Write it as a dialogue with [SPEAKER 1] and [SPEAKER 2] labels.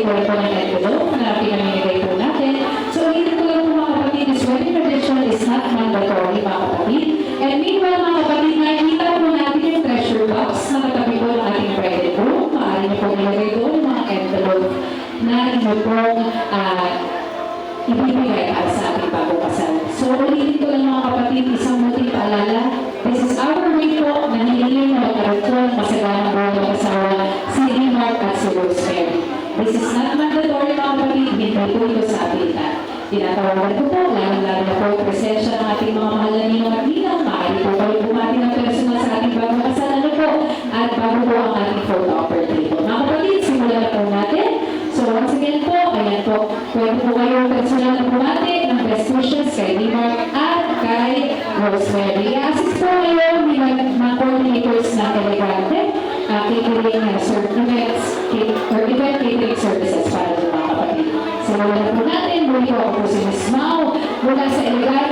[SPEAKER 1] category po ng envelope na pinamimigay po natin. So, ulitin ko lang po mga kapatid, this wedding tradition is not mandatory mga kapatid. And meanwhile mga kapatid, nakikita po natin yung treasure box na katabi po ng ating bride and groom. Maaari niyo po nilagay doon yung mga envelope na inyo pong ibibigay para sa ating bagong kasal. So, ulitin ko lang mga kapatid, isang muting paalala. This is our way po na hinihiling na magkaroon po ng masaganang buhay ng asawa si Mark at si Rosemary. This is not mandatory mga kapatid, hindi po ito sa apitan. Tinatawagan ko po, lalo-lalo na po ang presensya ng ating mga mahal na ninong at ninang. Maaari po kayo bumati ng personal sa ating bagong kasal. Ano po? At bago po ang ating photo opportunity. Mga kapatid, simulan na po natin. So once again po, ayan po, pwede po kayo personal na bumati ng best wishes kay Mark at kay Rosemary. I-assist po ngayon mga coordinators ng Elegante, catering events, or event catering services para sa mga kapatid. Simulan na po natin, muli po ako po si Ms. Mau, mula sa Elegante.